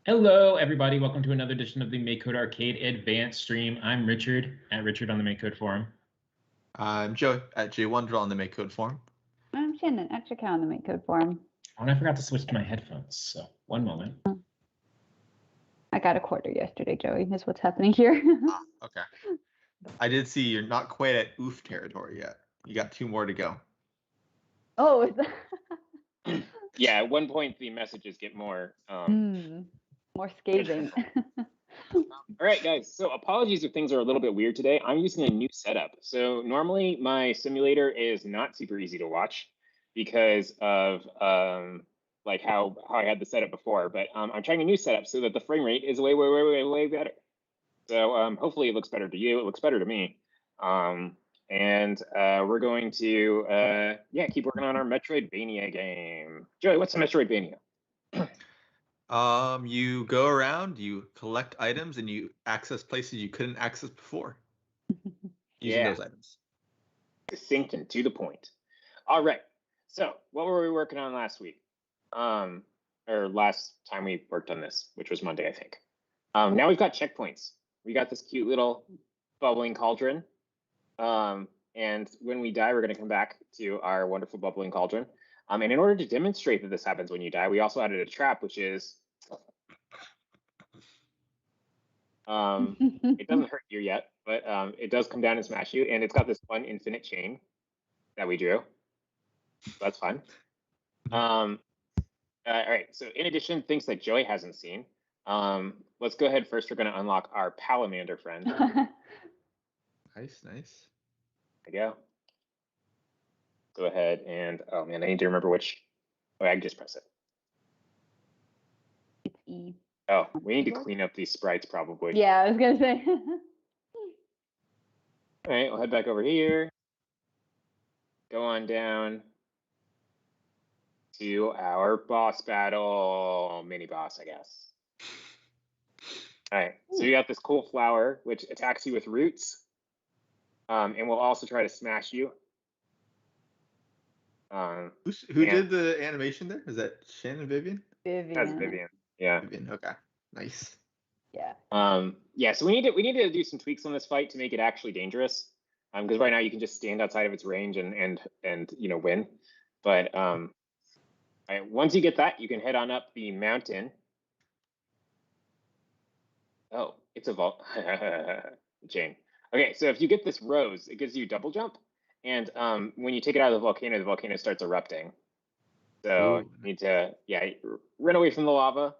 Hello, everybody. Welcome to another edition of the MakeCode Arcade Advanced stream. I'm Richard, at Richard on the MakeCode forum. I'm Joey at J1Draw on the MakeCode forum. I'm Shannon at Chica on the MakeCode forum. Oh, and I forgot to switch to my headphones, so one moment. I got a quarter yesterday, Joey. Is what's happening here. Okay. I did see you're not quite at oof territory yet. You got 2 more to go. Oh, is that... Yeah, at one point the messages get more more scathing. All right, guys. So apologies if things are a little bit weird today. I'm using a new setup. So normally my simulator is not super easy to watch because of like how I had the setup before. But I'm trying a new setup so that the frame rate is way better. So hopefully it looks better to you. It looks better to me. And we're going to keep working on our Metroidvania game. Joey, what's a Metroidvania? You go around, you collect items, and you access places you couldn't access before using those items. Succinct and to the point. All right. So what were we working on last week? Or last time we worked on this, which was Monday, I think. Now we've got checkpoints. We got this cute little bubbling cauldron. And when we die, we're going to come back to our wonderful bubbling cauldron. And in order to demonstrate that this happens when you die, we also added a trap, which is it doesn't hurt you yet, but it does come down and smash you. And it's got this fun infinite chain that we drew. So that's fun. All right. So in addition, things that Joey hasn't seen, let's go ahead. First, we're going to unlock our Palamander friend. Nice. There we go. Go ahead and, oh man, I need to remember which. Oh, I can just press it. It's E. Oh, we need to clean up these sprites probably. Yeah, I was going to say. All right, we'll head back over here. Go on down to our boss battle, mini boss, I guess. All right, so you got this cool flower, which attacks you with roots. And we'll also try to smash you. Who did the animation there? Is that Shannon, Vivian? Vivian. That's Vivian. Yeah. Vivian. Okay. Nice. Yeah. So we need to do some tweaks on this fight to make it actually dangerous. Because right now you can just stand outside of its range and win. But once you get that, you can head on up the mountain. Oh, it's a vault. Jane. Okay, so if you get this rose, it gives you double jump. And when you take it out of the volcano starts erupting. So you need to, run away from the lava.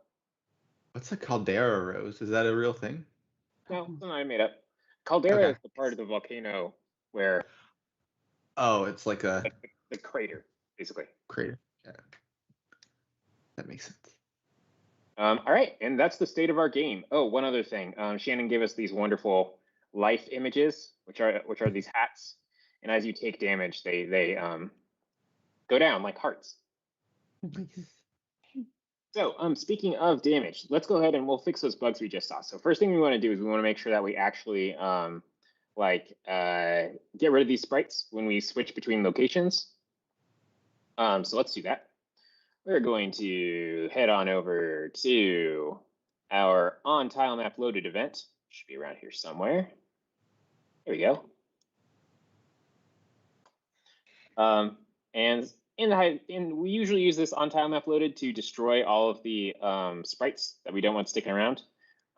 What's a caldera rose? Is that a real thing? No, it's not made up. Caldera is the part of the volcano where... Oh, it's like a... The crater, basically. Crater, yeah. That makes sense. All right, and that's the state of our game. Oh, one other thing. Shannon gave us these wonderful life images, which are these hats. And as you take damage, they go down like hearts. So speaking of damage, let's go ahead and we'll fix those bugs we just saw. So first thing we want to do is we want to make sure that we actually get rid of these sprites when we switch between locations. So let's do that. We're going to head on over to our on tile map loaded event. Should be around here somewhere. There we go. And we usually use this on tile map loaded to destroy all of the sprites that we don't want sticking around.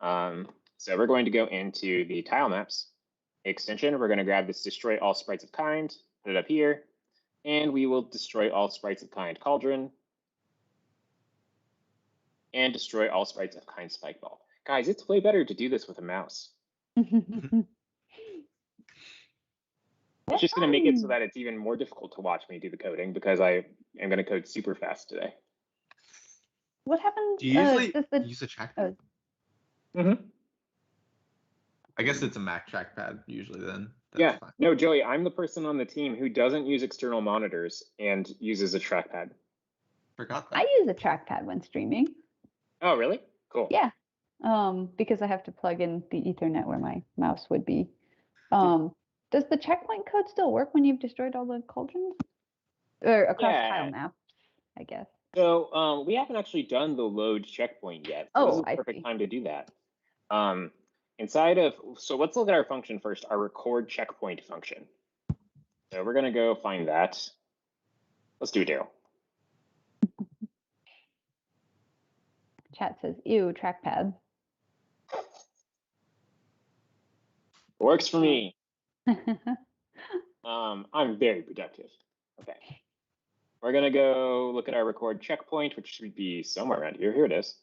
So we're going to go into the tile maps extension. We're going to grab this destroy all sprites of kind, put it up here, and we will destroy all sprites of kind cauldron and destroy all sprites of kind spike ball. Guys, it's way better to do this with a mouse. It's just going to make it so that it's even more difficult to watch me do the coding because I am going to code super fast today. What happens? Do you usually use a trackpad? I guess it's a Mac trackpad usually then. That's fine. No, Joey, I'm the person on the team who doesn't use external monitors and uses a trackpad. Forgot that. I use a trackpad when streaming. Oh, really? Cool. Yeah. Because I have to plug in the Ethernet where my mouse would be. Does the checkpoint code still work when you've destroyed all the cauldrons? Or across tile maps, I guess. So we haven't actually done the load checkpoint yet. So this is Oh, the I perfect see. time to do that. Inside of, so let's look at our function first, our record checkpoint function. So we're gonna go find that. Let's do Daryl. Chat says, ew, trackpad. Works for me. I'm very productive. Okay. We're gonna go look at our record checkpoint, which should be somewhere around here. Here it is.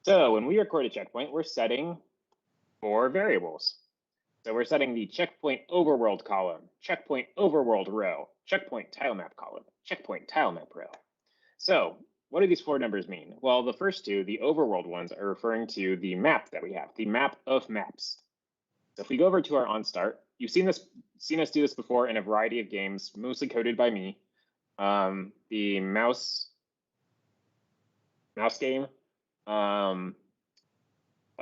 So when we record a checkpoint, we're setting 4 variables. So we're setting the checkpoint overworld column, checkpoint overworld row, checkpoint tilemap column, checkpoint tilemap row. So what do these 4 numbers mean? Well, the first 2, the overworld ones, are referring to the map that we have, the map of maps. So if we go over to our onStart, you've seen us do this before in a variety of games, mostly coded by me. The mouse game, a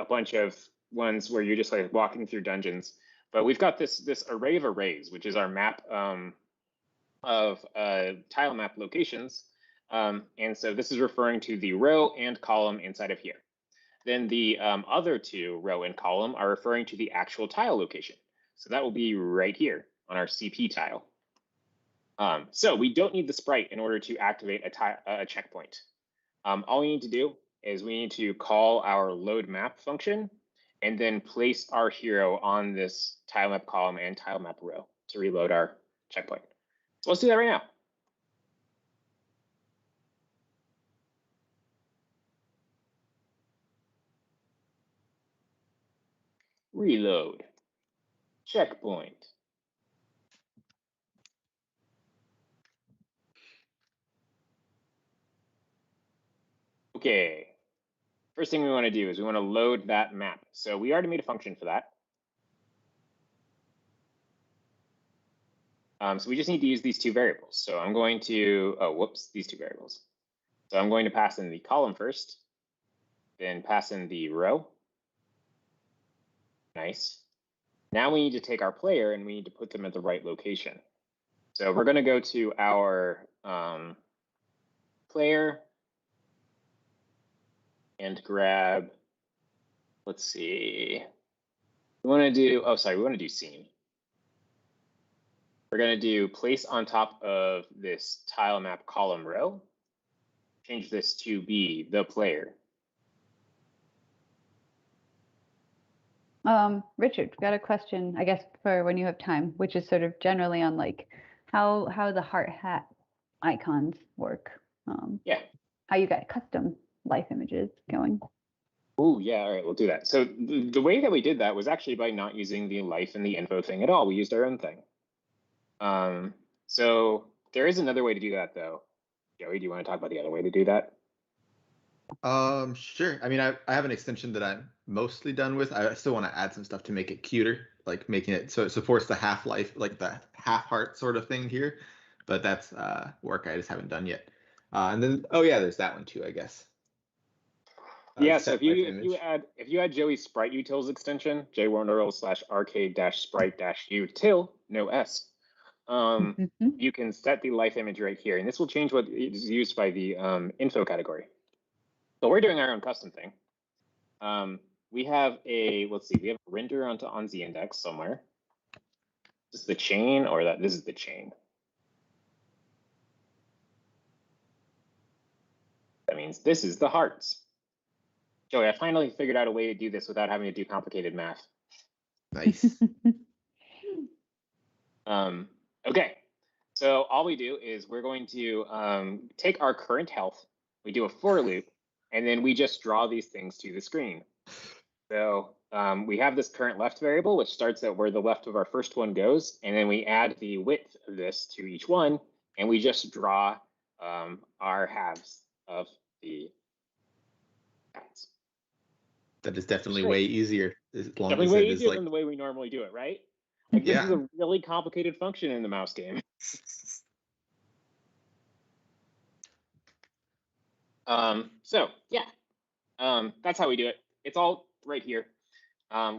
bunch of ones where you're just like walking through dungeons. But we've got this array of arrays, which is our map of tile map locations. And so this is referring to the row and column inside of here. Then the other 2, row and column, are referring to the actual tile location. So that will be right here on our CP tile. So we don't need the sprite in order to activate a checkpoint. All we need to do is we need to call our load map function and then place our hero on this tile map column and tile map row to reload our checkpoint. So let's do that right now. Reload. Checkpoint. Okay. First thing we want to do is we want to load that map. So we already made a function for that. So we just need to use these 2 variables. So I'm going to, these 2 variables. So I'm going to pass in the column first, then pass in the row. Nice. Now we need to take our player and we need to put them at the right location. So we're going to go to our player and grab, let's see, we want to do scene. We're going to do place on top of this tile map column row. Change this to be the player. Richard, got a question, I guess, for when you have time, which is sort of generally on like how the heart hat icons work. Yeah. How you got custom life images going. Oh, yeah. All right, we'll do that. So the way that we did that was actually by not using the life and the info thing at all. We used our own thing. So there is another way to do that, though. Joey, do you want to talk about the other way to do that? Sure. I mean, I have an extension that I'm mostly done with. I still want to add some stuff to make it cuter, like making it so it supports the half-life, like the half-heart sort of thing here. But that's work I just haven't done yet. And then, oh yeah, there's that one too, I guess. Yeah, so if you add Joey's sprite utils extension, jwonderl/arcade-sprite-util, no s, you can set the life image right here, and this will change what is used by the info category. But we're doing our own custom thing. We have a, let's see, we have a render on the index somewhere. Is this the chain or that? This is the chain. That means this is the hearts. Joey, I finally figured out a way to do this without having to do complicated math. Nice. Okay, so all we do is we're going to take our current health, we do a for loop, and then we just draw these things to the screen. So we have this current left variable, which starts at where the left of our first one goes, and then we add the width of this to each one, and we just draw our halves of the paths. That is definitely way easier. As long Definitely as way it is easier like, than the way we normally do it, right? Like this is Yeah. a really complicated function in the mouse game. So yeah, that's how we do it. It's all right here.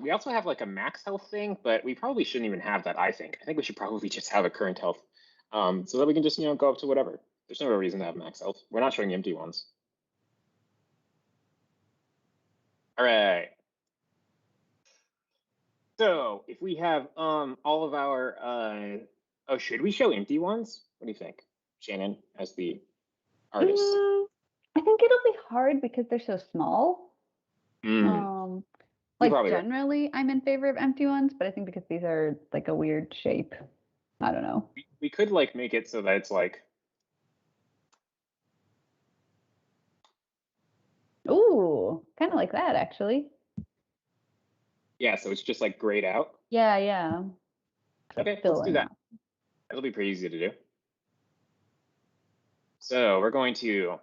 We also have like a max health thing, but we probably shouldn't even have that. I think we should probably just have a current health, so that we can just go up to whatever. There's no real reason to have max health. We're not showing empty ones. All right. So if we have all of our oh, should we show empty ones? What do you think, Shannon, as the artist? I think it'll be hard because they're so small. You're Like probably right. generally I'm in favor of empty ones, but I think because these are like a weird shape. I don't know. We could like make it so that it's like, Ooh, kind of like that actually. yeah, so it's just like grayed out. Yeah, yeah. Okay, let's do that. It'll be pretty easy to do. So we're going to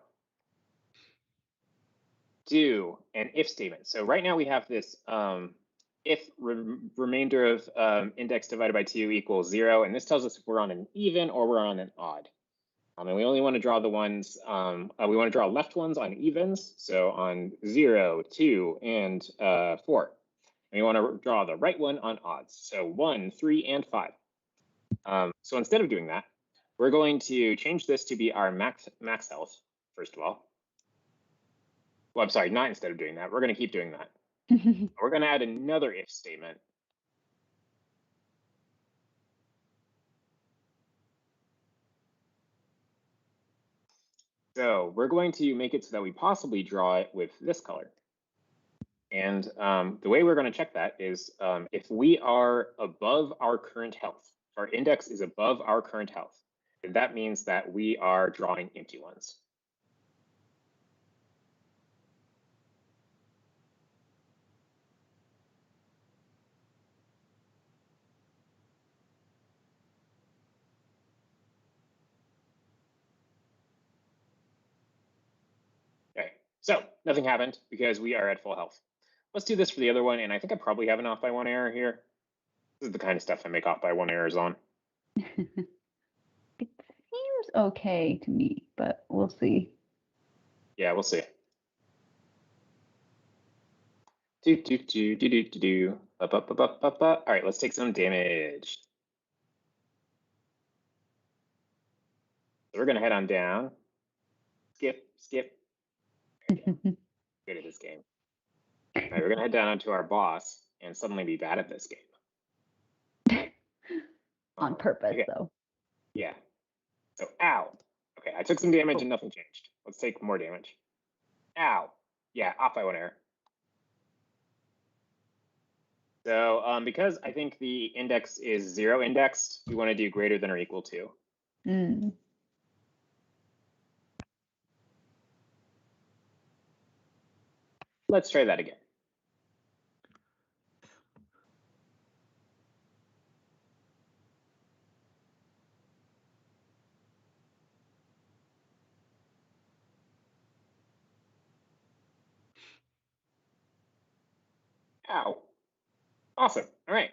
do an if statement. So right now we have this if remainder of index divided by 2 equals 0, and this tells us if we're on an even or we're on an odd. And we only want to draw the ones, we want to draw left ones on evens, so on 0, 2, and 4. And we want to draw the right one on odds, so 1, 3, and 5. So instead of doing that, we're going to change this to be our max health, first of all. Well, I'm sorry, not instead of doing that. We're going to keep doing that. We're going to add another if statement. So we're going to make it so that we possibly draw it with this color. And the way we're going to check that is if we are above our current health, if our index is above our current health, then that means that we are drawing empty ones. Okay, so nothing happened because we are at full health. Let's do this for the other one, and I think I probably have an off by 1 error here. This is the kind of stuff I make off by 1 errors on. It seems okay to me, but we'll see. Yeah, we'll see. All right, let's take some damage. So we're gonna head on down. Skip. Good at this game. All right, we're gonna head down onto our boss and suddenly be bad at this game. On purpose, okay. though. Yeah. So, ow. Okay, I took some damage and nothing changed. Let's take more damage. Ow. Yeah, off by 1 error. So, because I think the index is 0 indexed, we want to do greater than or equal to. Let's try that again. Ow. Awesome. All right.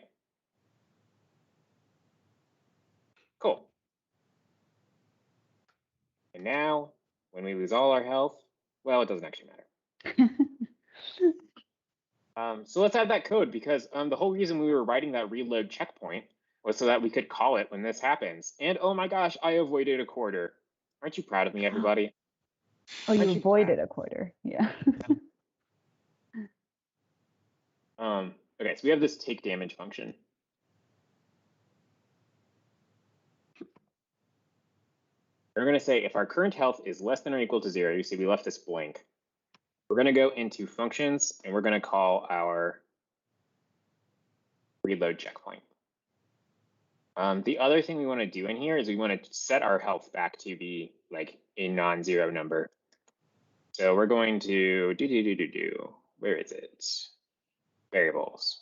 Cool. And now, when we lose all our health, well, it doesn't actually matter. So let's add that code because the whole reason we were writing that reload checkpoint was so that we could call it when this happens. And oh my gosh, I avoided a quarter. Aren't you proud of me, everybody? Oh, you avoided a quarter. Yeah. Okay, so we have this take damage function. We're going to say if our current health is less than or equal to 0, you see we left this blank. We're going to go into functions and we're going to call our reload checkpoint. The other thing we want to do in here is we want to set our health back to be like a non-zero number. So we're going to where is it? Variables.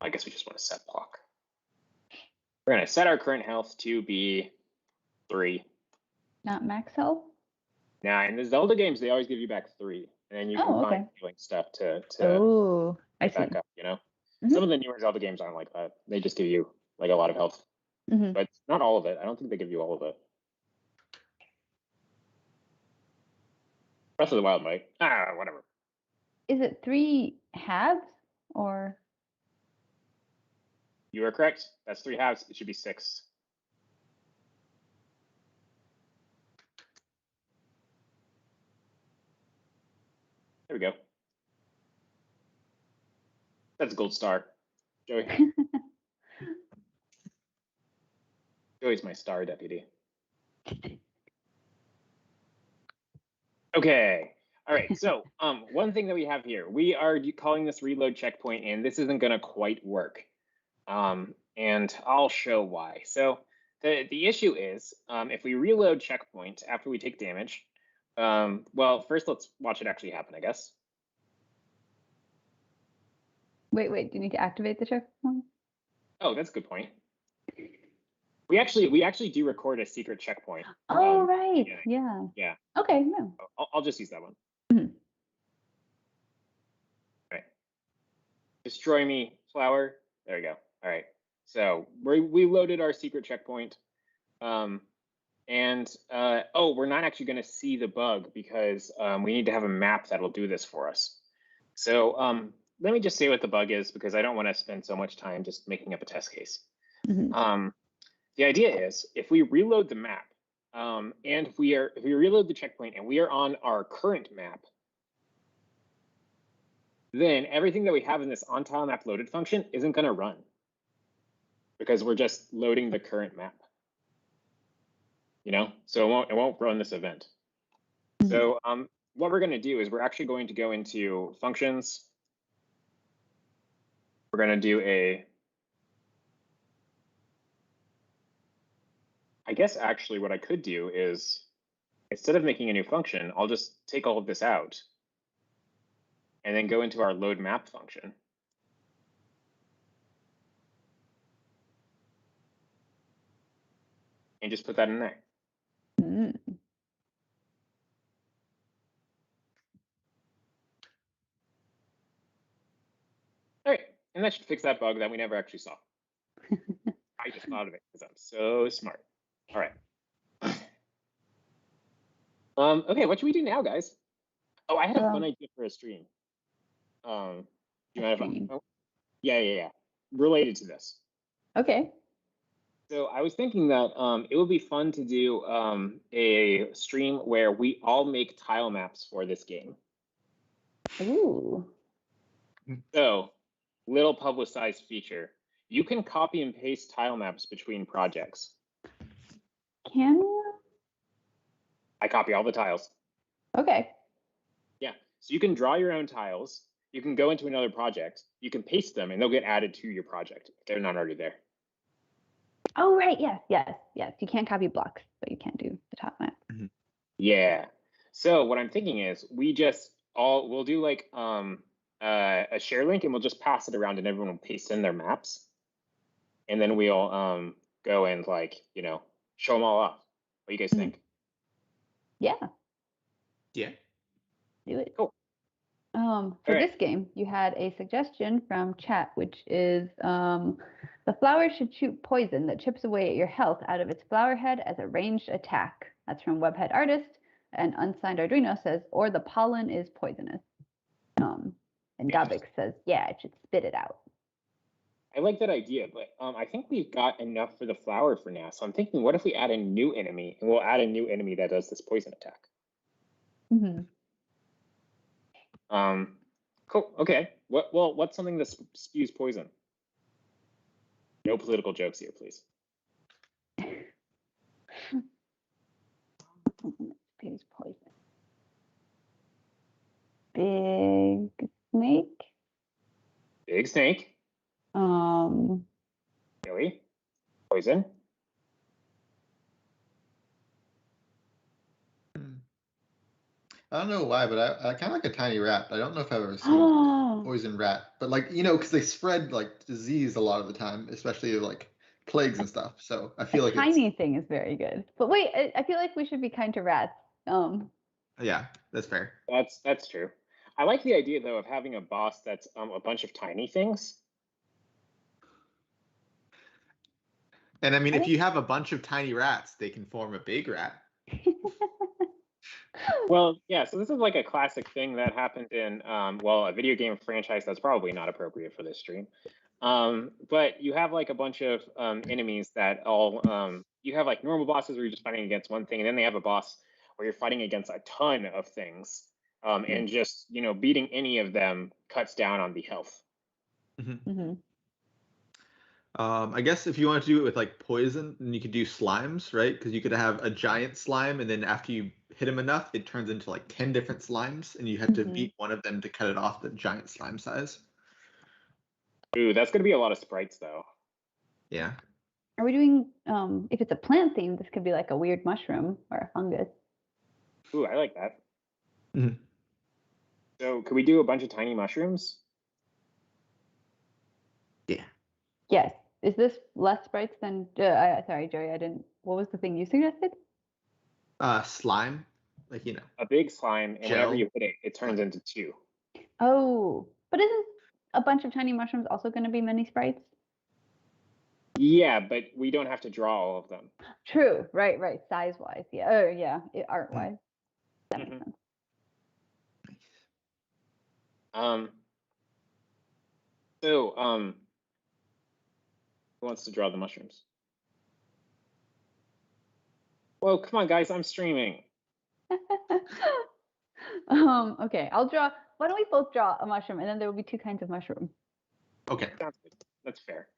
I guess we just want to set block. We're going to set our current health to be 3. Not max health? Now, in the Zelda games, they always give you back 3. And then you can find healing stuff to I see. back up, you know? Some of the newer Zelda games aren't like that. They just give you like a lot of health. But not all of it. I don't think they give you all of it. Breath of the Wild might. Whatever. Is it 3 halves or? You are correct. That's 3 halves. It should be 6. There we go. That's a gold star, Joey. Joey's my star deputy. Okay. All right. So one thing that we have here, we are calling this reload checkpoint, and this isn't going to quite work. And I'll show why. So the issue is if we reload checkpoint after we take damage, well, first let's watch it actually happen, I guess. Wait, do you need to activate the checkpoint? Oh, that's a good point. We actually do record a secret checkpoint. Oh, right. Yeah. Yeah. Okay, no. I'll just use that one. Mhm. All right. Destroy me, flower. There we go. All right. So we loaded our secret checkpoint. Oh, we're not actually going to see the bug because we need to have a map that'll do this for us. So let me just say what the bug is because I don't want to spend so much time just making up a test case. Mhm. The idea is if we reload the map and if we reload the checkpoint and we are on our current map, then everything that we have in this on tile map loaded function isn't going to run because we're just loading the current map. You know, so it won't run this event. Mhm. So what we're going to do is we're actually going to go into functions. We're going to do I guess actually what I could do is instead of making a new function, I'll just take all of this out and then go into our load map function. And just put that in there. Mm. All right, and that should fix that bug that we never actually saw. I just thought of it because I'm so smart. All right. Okay, what should we do now, guys? Oh, I had a fun idea for a stream. Do you mind if I? Oh, yeah. Related to this. Okay. So I was thinking that it would be fun to do a stream where we all make tile maps for this game. Ooh. So, little publicized feature. You can copy and paste tile maps between projects. Can you? I copy all the tiles. Okay. Yeah, so you can draw your own tiles. You can go into another project. You can paste them, and they'll get added to your project if they're not already there. Oh, right. Yes. You can't copy blocks, but you can do the top map. Mm-hmm. Yeah. So what I'm thinking is we'll do like a share link, and we'll just pass it around, and everyone will paste in their maps, and then we'll go and show them all off. What do you guys think? Yeah. Yeah. Do it. Cool. For this game, you had a suggestion from chat, which is the flower should shoot poison that chips away at your health out of its flower head as a ranged attack. That's from Webhead Artist. And Unsigned Arduino says, or the pollen is poisonous. And Gabik says, yeah, it should spit it out. I like that idea, but I think we've got enough for the flower for now. So I'm thinking, what if we add a new enemy, and we'll add a new enemy that does this poison attack? Mm-hmm. Cool. Okay. What's something that spews poison? No political jokes here, please. Spews poison. Big snake. Big snake. Really? Poison. I don't know why, but I kind of like a tiny rat. I don't know if I've ever seen a poison rat, but because they spread like disease a lot of the time, especially like plagues and stuff. So I feel like tiny thing is very good. But wait, I feel like we should be kind to rats. Yeah, that's fair. That's true. I like the idea though of having a boss that's a bunch of tiny things. And I mean, if you have a bunch of tiny rats, they can form a big rat. Well, yeah, so this is like a classic thing that happened in, a video game franchise that's probably not appropriate for this stream. But you have like a bunch of enemies that you have like normal bosses where you're just fighting against one thing, and then they have a boss where you're fighting against a ton of things. And just, beating any of them cuts down on the health. I guess if you want to do it with like poison, then you could do slimes, right? Because you could have a giant slime, and then after you hit him enough, it turns into like 10 different slimes, and you have to beat one of them to cut it off the giant slime size. Ooh, that's gonna be a lot of sprites though. Yeah. Are we doing, if it's a plant theme, this could be like a weird mushroom or a fungus. Ooh, I like that. Mhm. So could we do a bunch of tiny mushrooms? Yeah. Yes. Is this less sprites than, sorry, Joey, I didn't, what was the thing you suggested? Slime, like, A big slime, and whenever gel. you hit it, it turns into 2. Oh, but isn't a bunch of tiny mushrooms also going to be mini sprites? Yeah, but we don't have to draw all of them. True. Right. Size-wise. Yeah. Oh, yeah. Art-wise. That makes sense. So, who wants to draw the mushrooms? Well, come on, guys, I'm streaming. Okay, I'll draw. Why don't we both draw a mushroom, and then there will be 2 kinds of mushroom. Okay. Sounds good. That's fair.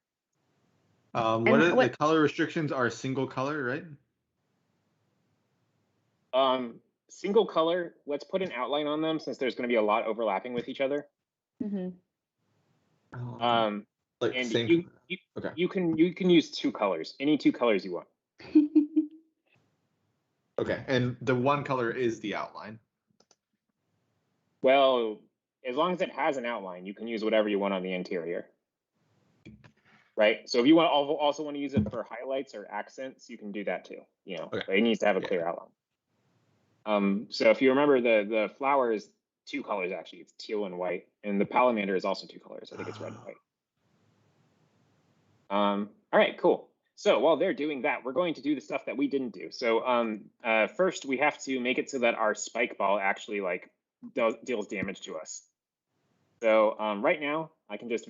The color restrictions are single color, right? Single color. Let's put an outline on them since there's going to be a lot overlapping with each other. Like and same. you can use 2 colors, any 2 colors you want. Okay, and the one color is the outline. Well, as long as it has an outline, you can use whatever you want on the interior. Right? So if you also want to use it for highlights or accents, you can do that too. But it needs to have a clear outline. So if you remember, the flower is 2 colors actually. It's teal and white, and the palamander is also 2 colors. I think it's red and white. All right, cool. So while they're doing that, we're going to do the stuff that we didn't do. So first, we have to make it so that our spike ball actually deals damage to us. So right now, I can just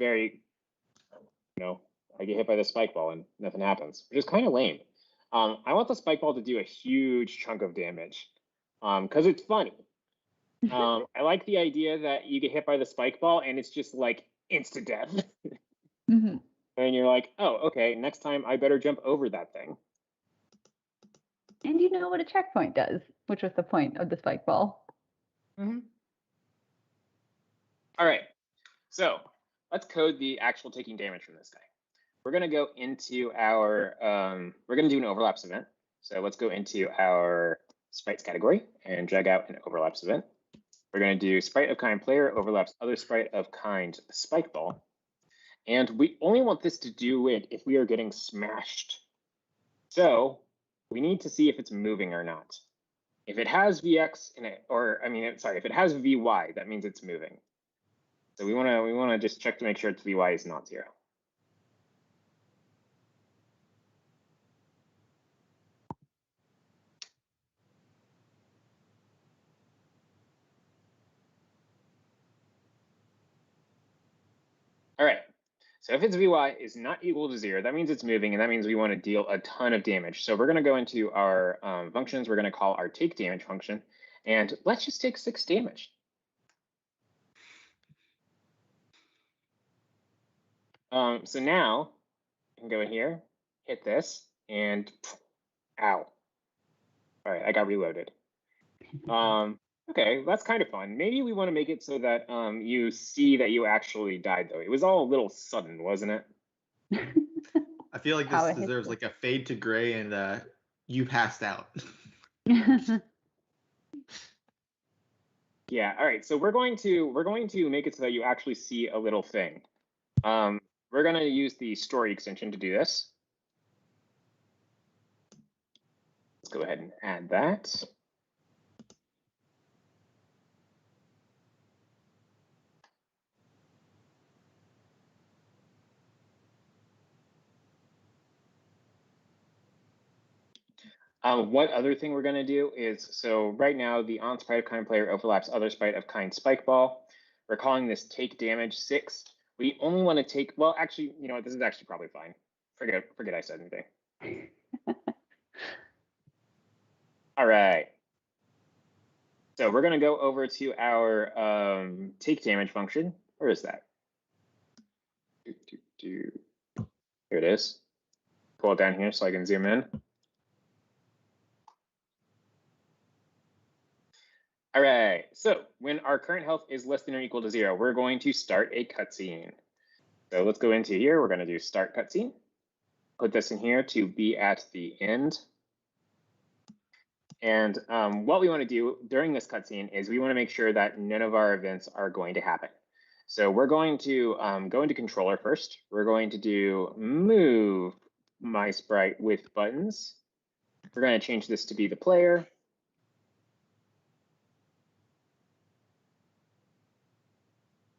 I get hit by the spike ball and nothing happens, which is kind of lame. I want the spike ball to do a huge chunk of damage because it's funny. I like the idea that you get hit by the spike ball and it's just like instant death. And you're like, oh, okay, next time I better jump over that thing. And you know what a checkpoint does, which was the point of the spike ball. All right, so let's code the actual taking damage from this guy. We're going to go into our, we're going to do an overlaps event. So let's go into our sprites category and drag out an overlaps event. We're going to do sprite of kind player overlaps other sprite of kind spike ball. And we only want this to do it if we are getting smashed. So we need to see if it's moving or not. If it has VX in it, if it has VY, that means it's moving. So we want to just check to make sure its VY is not 0. All right. So if its VY is not equal to 0, that means it's moving, and that means we want to deal a ton of damage. So we're going to go into our functions. We're going to call our take damage function, and let's just take 6 damage. So now I can go in here, hit this, and ow. All right, I got reloaded. Okay, that's kind of fun. Maybe we want to make it so that you see that you actually died, though. It was all a little sudden, wasn't it? I feel like this deserves like a fade to gray and you passed out. Yeah, all right. So we're going to make it so that you actually see a little thing. We're going to use the story extension to do this. Let's go ahead and add that. What other thing we're going to do is, so right now the on sprite of kind player overlaps other sprite of kind spike ball. We're calling this take damage 6. We only want to take, well, actually, you know what, this is actually probably fine. Forget I said anything. All right. So So we're going to go over to our take damage function. Where is that? Here it is. Pull it down here so I can zoom in. All right, so when our current health is less than or equal to 0, we're going to start a cutscene. So let's go into here. We're going to do start cutscene. Put this in here to be at the end. And what we want to do during this cutscene is we want to make sure that none of our events are going to happen. So we're going to go into controller first. We're going to do move my sprite with buttons. We're going to change this to be the player.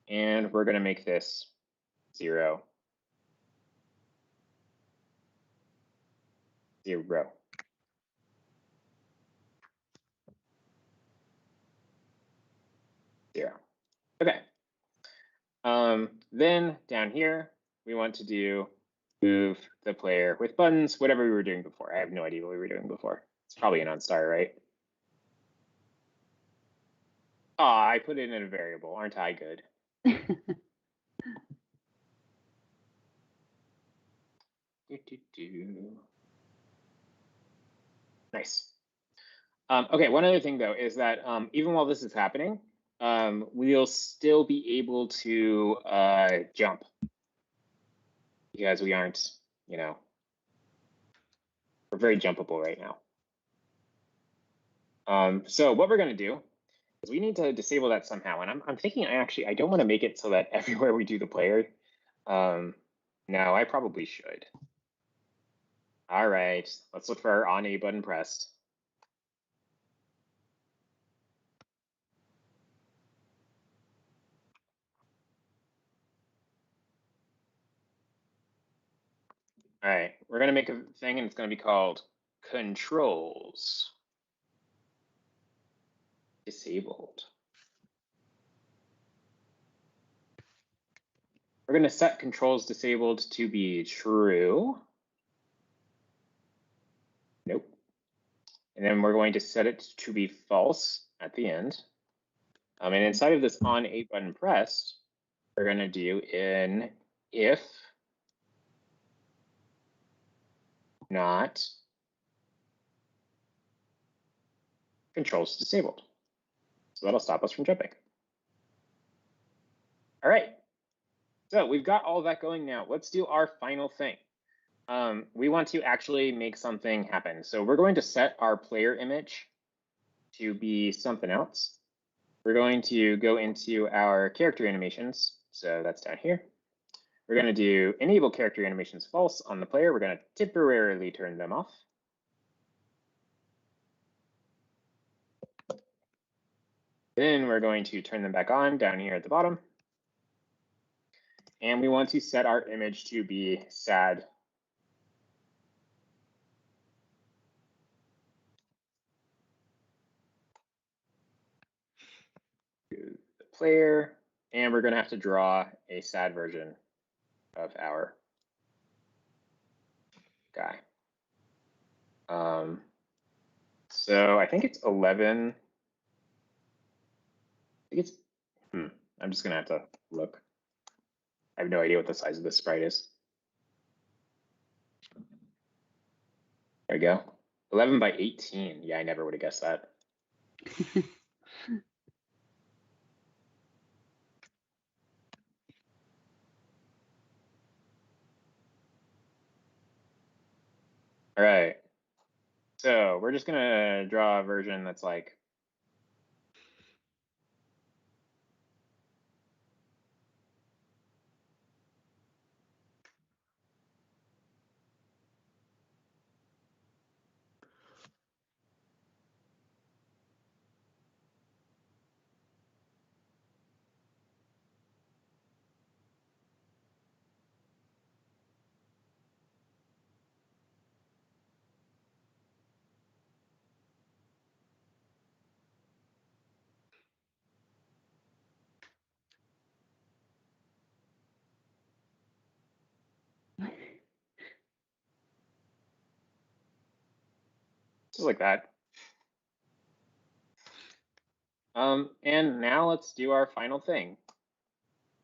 And we're going to make this 0, 0. Okay. Then down here, we want to do move the player with buttons, whatever we were doing before. I have no idea what we were doing before. It's probably an on-star, right? Ah, I put it in a variable. Aren't I good? Nice. Okay, one other thing though is that even while this is happening, we'll still be able to jump because we aren't, you know, we're very jumpable right now. So what we're going to do is we need to disable that somehow. And I'm thinking I don't want to make it so that everywhere we do the player. No, I probably should. All right, let's look for our on A button pressed. All right, we're going to make a thing and it's going to be called controls disabled. We're going to set controls disabled to be true. Nope. And then we're going to set it to be false at the end. And inside of this on A button pressed, we're going to do an if not controls disabled. So that'll stop us from jumping. All right. So we've got all that going now. Let's do our final thing. We want to actually make something happen. So we're going to set our player image to be something else. We're going to go into our character animations. So that's down here. We're going to do enable character animations false on the player. We're going to temporarily turn them off. Then we're going to turn them back on down here at the bottom. And we want to set our image to be sad. The player, and we're going to have to draw a sad version of our guy. So I think it's 11. I think it's, I'm just going to have to look. I have no idea what the size of this sprite is. There we go. 11 by 18. Yeah, I never would have guessed that. All right. So we're just going to draw a version that's like, just like that. And now let's do our final thing,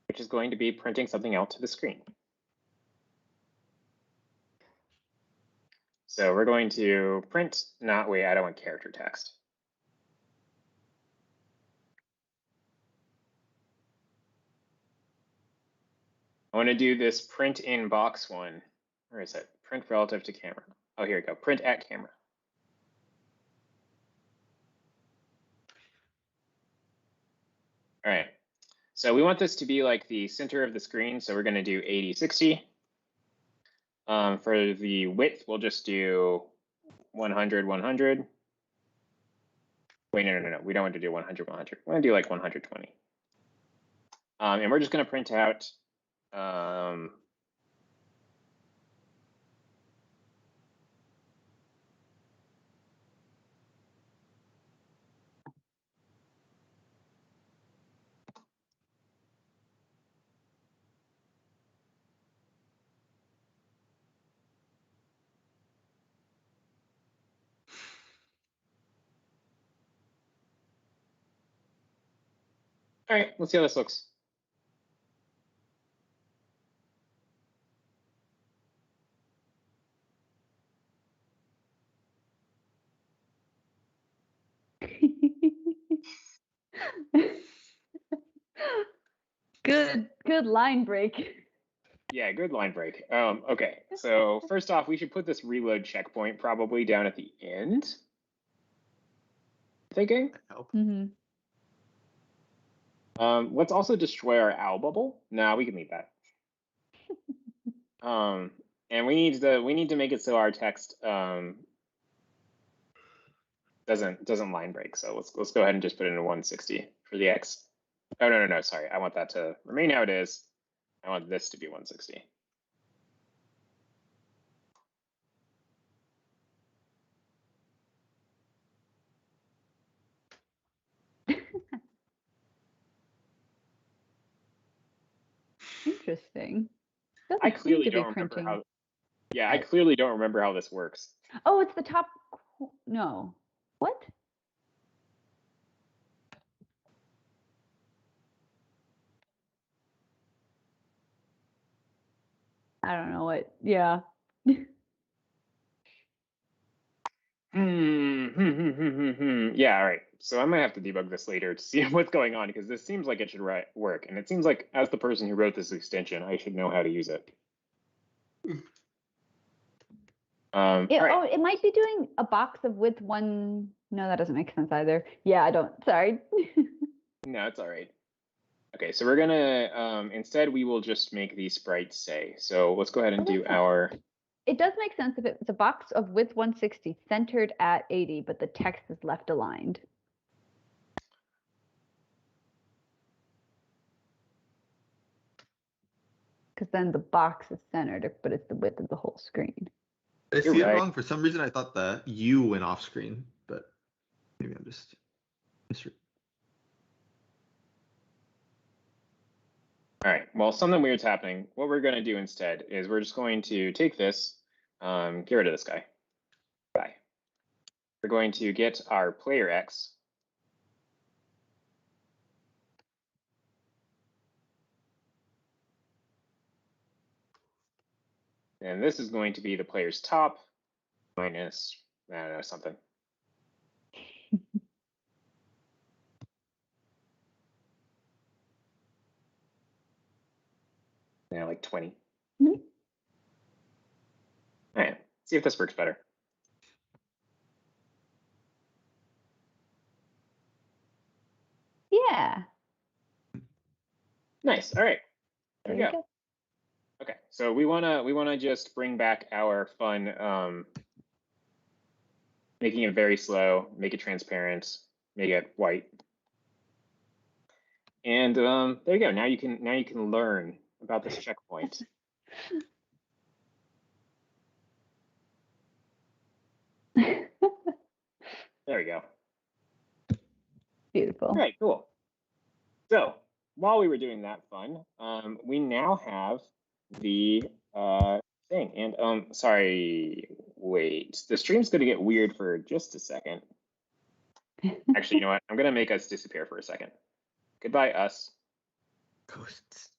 which is going to be printing something out to the screen. So we're going to print, wait, I don't want character text. I want to do this print in box one. Where is it? Print relative to camera. Oh, here we go. Print at camera. All right. So we want this to be like the center of the screen. So we're going to do 80, 60. For the width, we'll just do 100, 100. Wait, no. We don't want to do 100, 100. We want to do like 120. And we're just going to print out all right, let's see how this looks. Good line break. Yeah, good line break. Okay, so first off, we should put this reload checkpoint probably down at the end. Thinking. Mm-hmm. Let's also destroy our owl bubble. No, we can leave that. And we need to make it so our text doesn't line break. So let's go ahead and just put it in 160 for the X. Oh no, sorry. I want that to remain how it is. I want this to be 160. Interesting. I clearly don't remember how. Yeah, I clearly don't remember how this works. Oh, it's the top. No. What? I don't know what. Yeah. Yeah, all right. So I might have to debug this later to see what's going on, because this seems like it should work. And it seems like, as the person who wrote this extension, I should know how to use it. All right. Oh, it might be doing a box of width one. No, that doesn't make sense either. Yeah, I don't. Sorry. No, it's all right. Okay, so we're gonna instead we will just make these sprites say. So let's go ahead and do our. It does make sense if it's a box of width 160 centered at 80, but the text is left aligned. Because then the box is centered, but it's the width of the whole screen. I see it wrong. For some reason, I thought the U went off screen, but maybe I'm just. All right, well, something weird's happening. What we're going to do instead is we're just going to take this, get rid of this guy. Bye. We're going to get our player X. And this is going to be the player's top minus, I don't know, something. Yeah, like 20. Mm-hmm. All right, see if this works better. Yeah. Nice. All right. There we go. Okay, so we wanna just bring back our fun, making it very slow, make it transparent, make it white. And there you go. Now you can learn about this checkpoint. There we go. Beautiful. All right, cool. So while we were doing that fun, we now have the thing. And sorry, wait. The stream's gonna get weird for just a second. Actually, you know what? I'm gonna make us disappear for a second. Goodbye, us. Ghosts.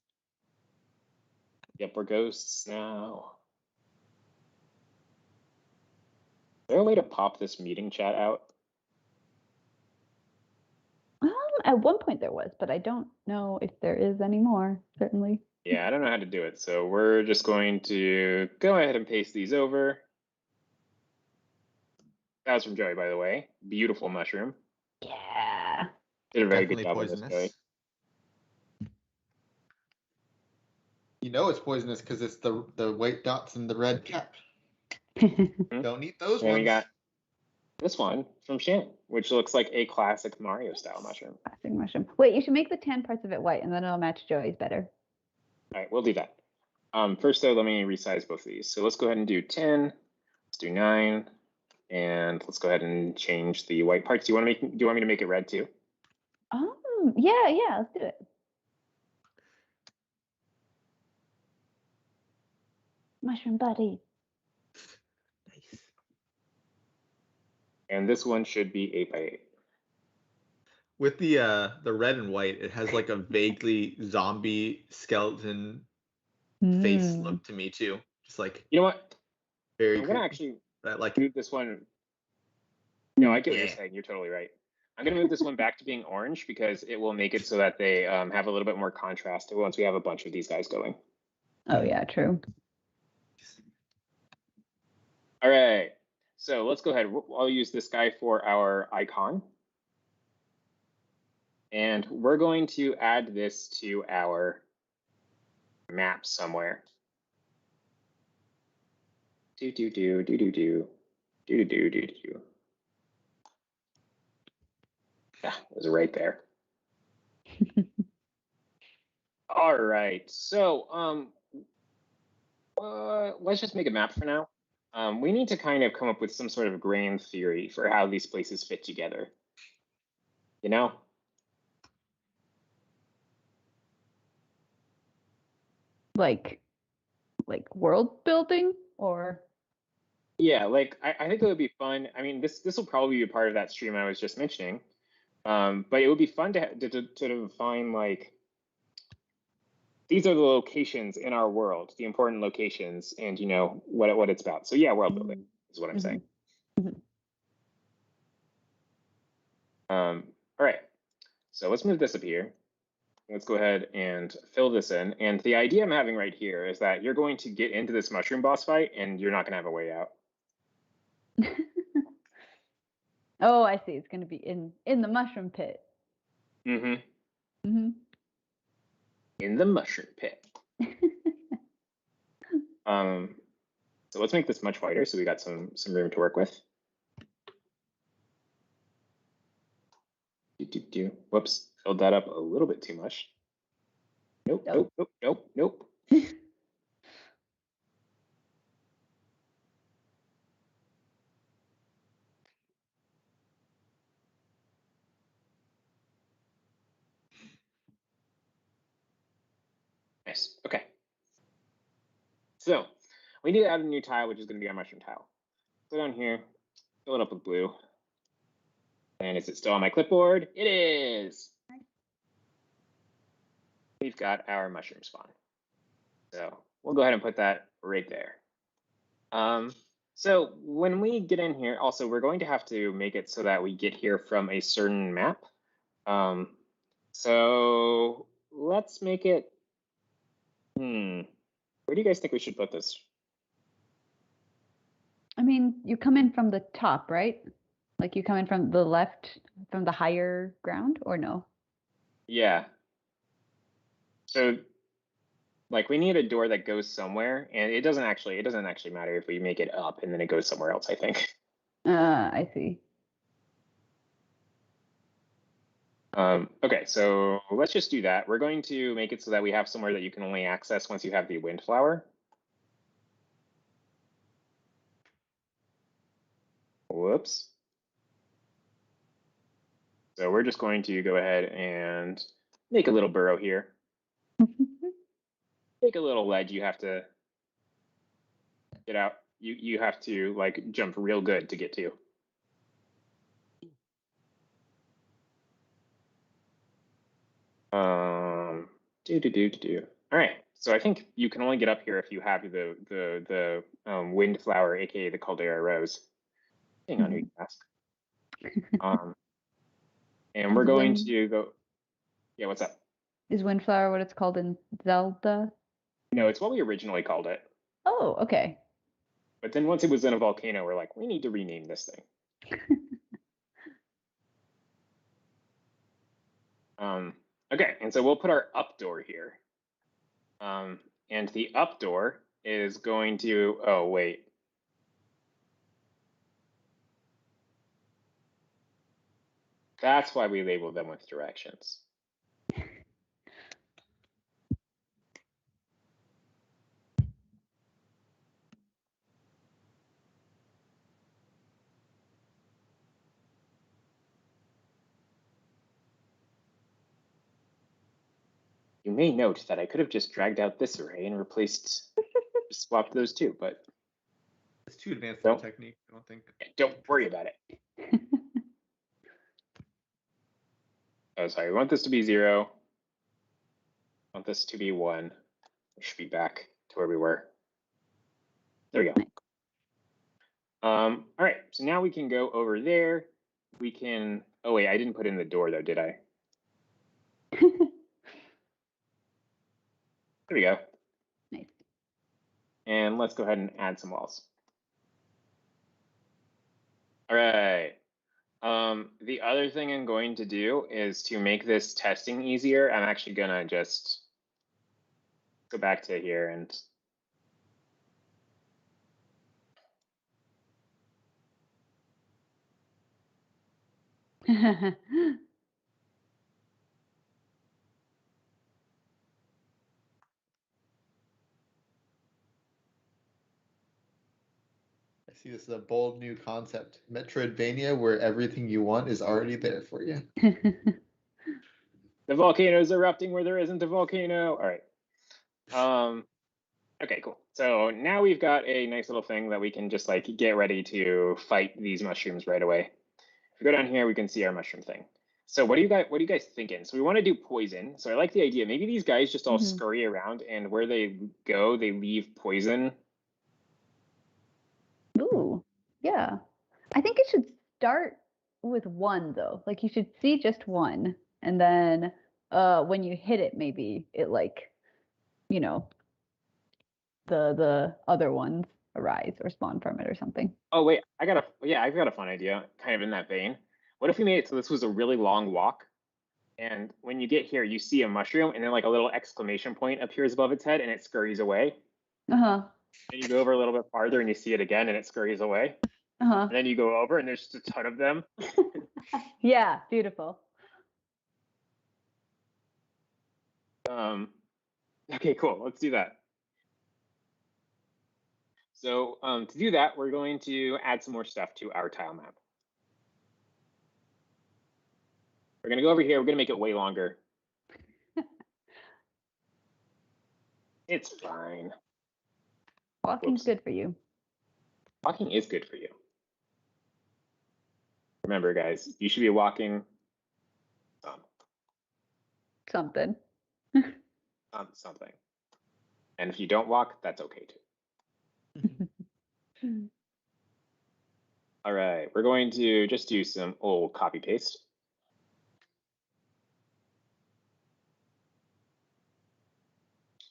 Yep, we're ghosts now. Is there a way to pop this meeting chat out? At one point there was, but I don't know if there is anymore, certainly. Yeah, I don't know how to do it. So we're just going to go ahead and paste these over. That was from Joey, by the way. Beautiful mushroom. Yeah. Did a very Definitely good job on this, Joey. poisonous. You know it's poisonous because it's the white dots and the red cap. Don't eat those And ones. we got this one from Shannon, which looks like a classic Mario style mushroom. Classic mushroom. Wait, you should make the tan parts of it white, and then it'll match Joey's better. All right, we'll do that. First, though, let me resize both of these. So let's go ahead and do 10. Let's do 9, and let's go ahead and change the white parts. Do you want me to make it red too? Yeah, let's do it. Mushroom buddy. Nice. And this one should be 8x8. With the red and white, it has like a vaguely zombie skeleton face look to me too. Just like, you know what? very. I'm gonna actually like move this one. No, I get what you're saying. You're totally right. I'm gonna move this one back to being orange because it will make it so that they have a little bit more contrast once we have a bunch of these guys going. Oh yeah, true. All right. So let's go ahead. I'll use this guy for our icon. And we're going to add this to our map somewhere. Do. Yeah, it was right there. All right. So let's just make a map for now. We need to kind of come up with some sort of grand theory for how these places fit together. You know? Like world building, or? Yeah, like I think it would be fun. I mean, this will probably be a part of that stream I was just mentioning. But it would be fun to define like these are the locations in our world, the important locations, and you know what it's about. So yeah, world building is what I'm saying. All right, so let's move this up here. Let's go ahead and fill this in. And the idea I'm having right here is that you're going to get into this mushroom boss fight and you're not going to have a way out. Oh, I see. It's going to be in the mushroom pit. In the mushroom pit. So let's make this much wider so we got some room to work with. Whoops, filled that up a little bit too much. Nope. Nice, okay. So we need to add a new tile, which is going to be our mushroom tile. So down here, fill it up with blue. And is it still on my clipboard? It is. We've got our mushroom spawn. So we'll go ahead and put that right there. So when we get in here, also, we're going to have to make it so that we get here from a certain map. So let's make it, where do you guys think we should put this? I mean, you come in from the top, right? Like you come in from the left, from the higher ground, or no? Yeah. So like we need a door that goes somewhere, and it doesn't actually matter if we make it up and then it goes somewhere else, I think. I see. Okay, so let's just do that. We're going to make it so that we have somewhere that you can only access once you have the wind flower. Whoops. So we're just going to go ahead and make a little burrow here. Make a little ledge you have to get out. You have to like jump real good to get to. All right, so I think you can only get up here if you have the wind flower, aka the Caldera rose. Hang on, who you ask. And we're going to go. Yeah, what's up? Is Windflower what it's called in Zelda? No, it's what we originally called it. Oh, okay. But then once it was in a volcano, we're like, we need to rename this thing. Okay, and so we'll put our up door here. And the up door is going to, oh, wait. That's why we label them with directions. You may note that I could have just dragged out this array and just swapped those two, but It's too advanced of a technique, I don't think. Don't worry about it. Oh, sorry, we want this to be 0. I want this to be 1. We should be back to where we were. There we go. All right, so now we can go over there. We can, oh wait, I didn't put in the door though, did I? There we go. Nice. And let's go ahead and add some walls. All right. The other thing I'm going to do is to make this testing easier. I'm actually gonna just go back to here and I see this is a bold new concept. Metroidvania, where everything you want is already there for you. the volcano is erupting where there isn't a volcano. All right. Okay, cool. So now we've got a nice little thing that we can just like get ready to fight these mushrooms right away. If we go down here, we can see our mushroom thing. So what are you guys thinking? So we want to do poison. So I like the idea. Maybe these guys just all scurry around, and where they go, they leave poison. Ooh, yeah. I think it should start with 1 though. Like you should see just 1, and then when you hit it, maybe it like, you know, the other ones arise or spawn from it or something. Oh wait, I've got a fun idea, kind of in that vein. What if we made it so this was a really long walk, and when you get here, you see a mushroom, and then like a little exclamation point appears above its head, and it scurries away. Uh-huh. And you go over a little bit farther, and you see it again, and it scurries away. Uh-huh. And then you go over, and there's just a ton of them. Yeah, beautiful. Okay, cool. Let's do that. So to do that, we're going to add some more stuff to our tile map. We're going to go over here. We're going to make it way longer. It's fine. Walking's good for you. Walking is good for you. Remember, guys, you should be walking Something. something. And if you don't walk, that's okay too. All right, we're going to just do some old copy paste.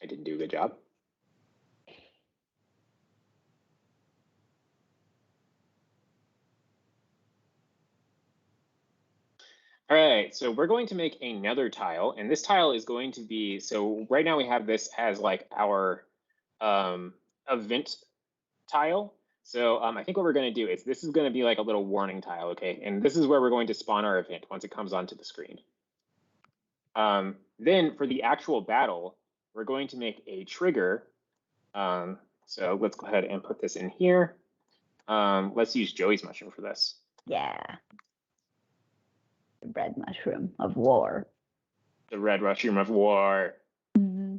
I didn't do a good job. All right, so we're going to make another tile, and this tile is going to be, so right now we have this as like our event tile. So I think what we're going to do is this is going to be like a little warning tile, okay? And this is where we're going to spawn our event once it comes onto the screen. Then for the actual battle, we're going to make a trigger. So let's go ahead and put this in here. Let's use Joey's mushroom for this. Yeah. The red mushroom of war. The red mushroom of war. Mm-hmm.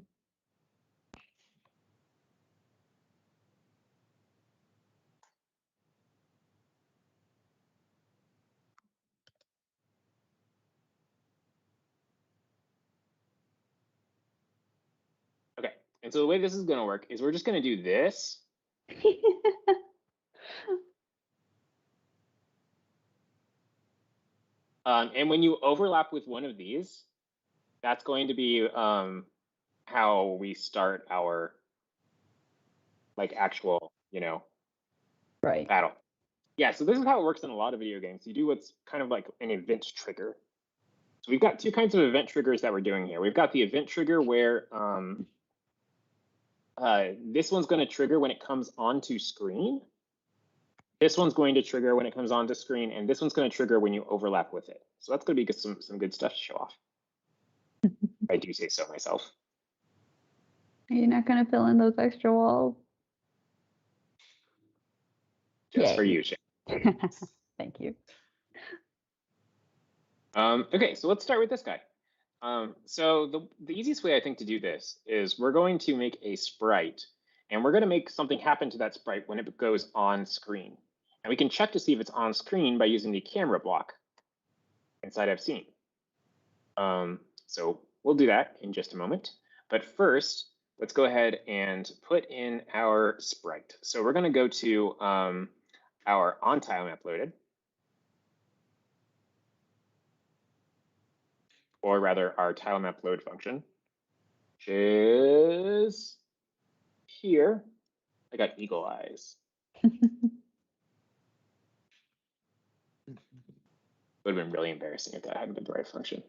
And so the way this is going to work is we're just going to do this. And when you overlap with one of these, that's going to be how we start our actual, Right. battle. Yeah, so this is how it works in a lot of video games. You do what's kind of like an event trigger. So we've got two kinds of event triggers that we're doing here. We've got the event trigger where this one's going to trigger when it comes onto screen. This one's going to trigger when it comes onto screen, and this one's going to trigger when you overlap with it. So that's going to be some good stuff to show off. I do say so myself. You're not going to fill in those extra walls? Just Yay. for you, Shannon. Thank you. Okay, so let's start with this guy. So the easiest way I think to do this is we're going to make a sprite, and we're going to make something happen to that sprite when it goes on screen. And we can check to see if it's on screen by using the camera block inside of scene. So we'll do that in just a moment. But first, let's go ahead and put in our sprite. So we're going to go to our onTileMap loaded. Or rather our tilemap load function, which is here. I got eagle eyes. Would have been really embarrassing if that hadn't been the right function.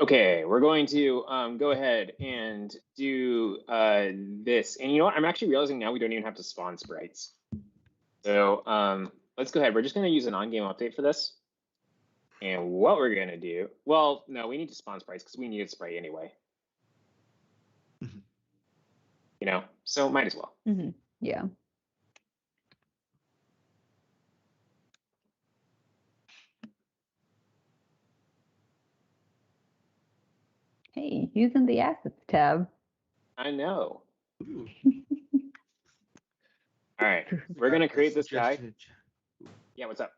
Okay, we're going to go ahead and do this. And you know what? I'm actually realizing now we don't even have to spawn sprites. So let's go ahead. We're just going to use an on-game update for this. And what we're going to do, well, no, we need to spawn sprites because we need a sprite anyway. So might as well. Mm-hmm. Yeah. Hey, using the assets tab. I know. All right, we're going to create this guy. Yeah, what's up?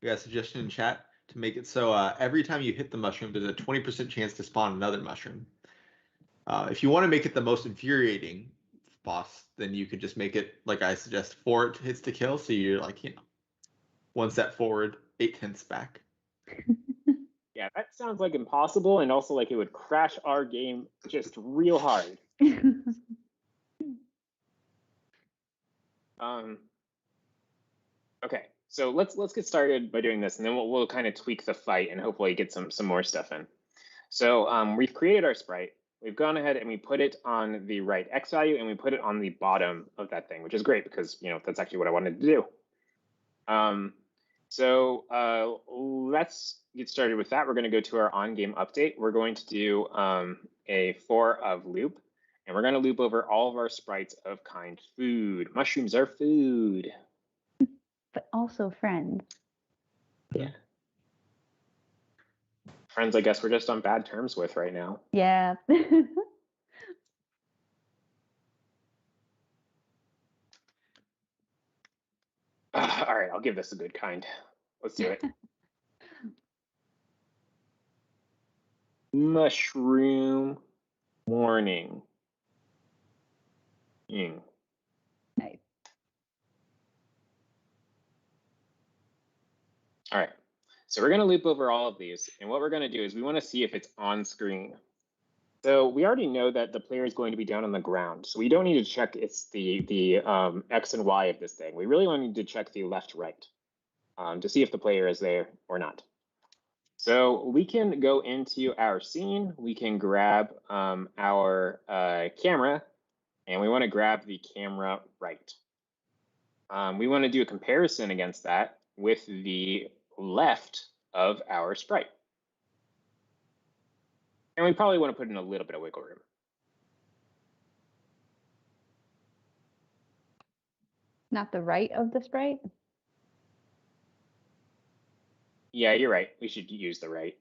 We got a suggestion in chat to make it so every time you hit the mushroom, there's a 20% chance to spawn another mushroom. If you want to make it the most infuriating boss, then you could just make it, like I suggest, 4 hits to kill. So you're like, 1 step forward, 8 tenths back. Yeah, that sounds like impossible, and also like it would crash our game just real hard. Okay, so let's get started by doing this, and then we'll kind of tweak the fight and hopefully get some more stuff in. So we've created our sprite. We've gone ahead and we put it on the right X value, and we put it on the bottom of that thing, which is great because that's actually what I wanted to do. So let's get started with that. We're going to go to our on-game update. We're going to do a for of loop, and we're going to loop over all of our sprites of kind food. Mushrooms are food. But also friends. Yeah. Friends, I guess we're just on bad terms with right now. Yeah. All right, I'll give this a good kind. Let's do it. Mushroom warning. Nice. All right, so we're going to loop over all of these, and what we're going to do is we want to see if it's on screen. So we already know that the player is going to be down on the ground, so we don't need to check it's the X and Y of this thing. We really only need to check the left, right to see if the player is there or not. So we can go into our scene, we can grab our camera, and we want to grab the camera right. We want to do a comparison against that with the left of our sprite. And we probably want to put in a little bit of wiggle room. Not the right of the sprite? Yeah, you're right. We should use the right.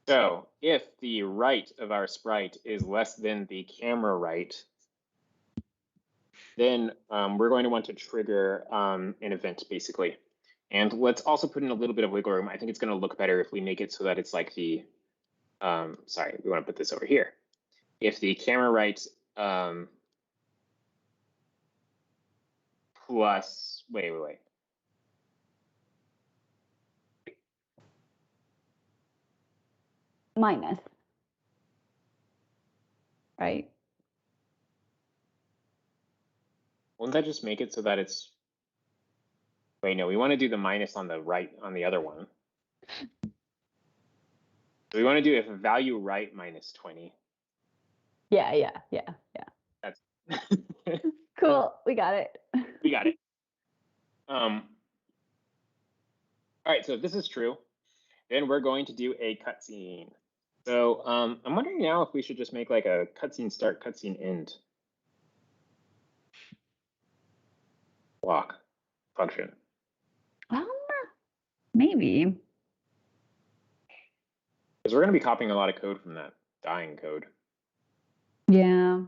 So if the right of our sprite is less than the camera right, then we're going to want to trigger an event, basically. And let's also put in a little bit of wiggle room. I think it's going to look better if we make it so that it's like the, sorry, we want to put this over here. If the camera right plus, wait. Minus. Right? Won't that just make it so that it's, wait, no, we want to do the minus on the right, on the other one. So we want to do if value right minus 20. Yeah. That's Cool. We got it. we got it. All right, so if this is true, then we're going to do a cutscene. So I'm wondering now if we should just make like a cutscene start, cutscene end block function. Maybe. Because we're going to be copying a lot of code from that dying code. Yeah.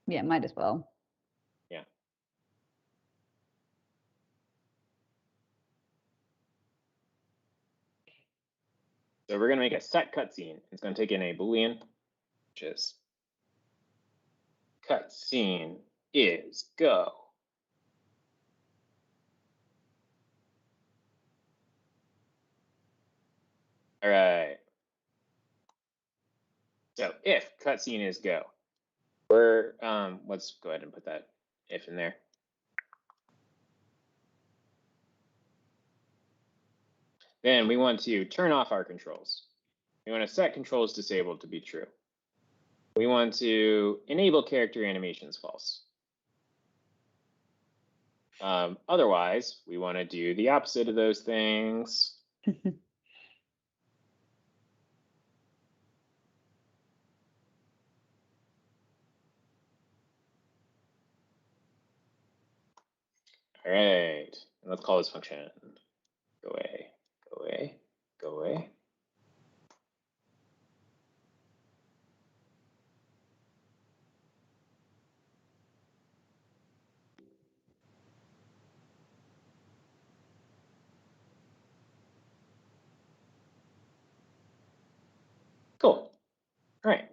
Yeah, might as well. Yeah. So we're going to make a set cutscene. It's going to take in a Boolean, which is cutscene is go. All right. So if cutscene is go, we're let's go ahead and put that if in there. Then we want to turn off our controls. We want to set controls disabled to be true. We want to enable character animations false. Otherwise, we want to do the opposite of those things. All right, and let's call this function go away, go away, go away. Cool. All right.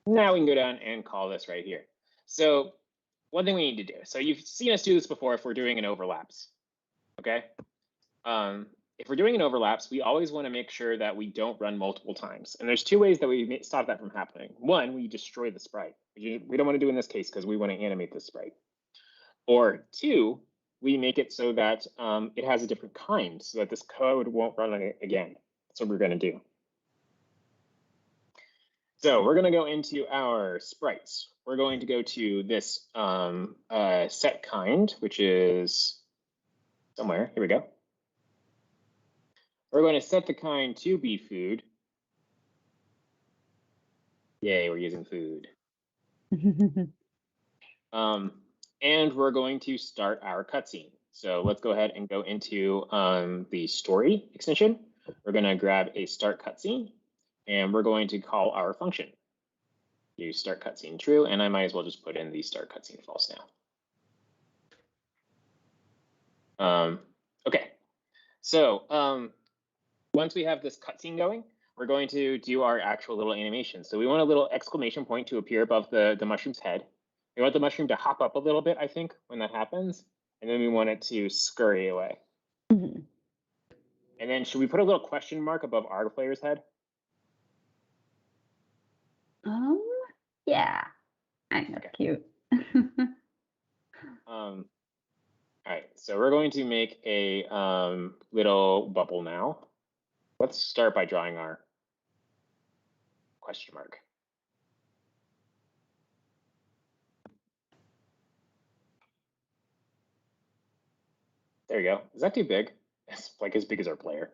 Now we can go down and call this right here. So one thing we need to do. So you've seen us do this before if we're doing an overlaps. Okay. If we're doing an overlaps, we always want to make sure that we don't run multiple times. And there's two ways that we stop that from happening. One, we destroy the sprite. We don't want to do in this case because we want to animate the sprite. Or two, we make it so that it has a different kind so that this code won't run again. That's what we're going to do. So we're going to go into our sprites. We're going to go to this set kind, which is somewhere. Here we go. We're going to set the kind to be food. Yay, we're using food. And we're going to start our cutscene. So let's go ahead and go into the story extension. We're going to grab a start cutscene, and we're going to call our function. Do start cutscene true, and I might as well just put in the start cutscene false now. Okay, so once we have this cutscene going, we're going to do our actual little animation. So we want a little exclamation point to appear above the mushroom's head. We want the mushroom to hop up a little bit, I think, when that happens. And then we want it to scurry away. Mm-hmm. And then should we put a little question mark above our player's head? Yeah. I think that's cute. All right, so we're going to make a little bubble now. Let's start by drawing our question mark. There you go. Is that too big? It's like as big as our player.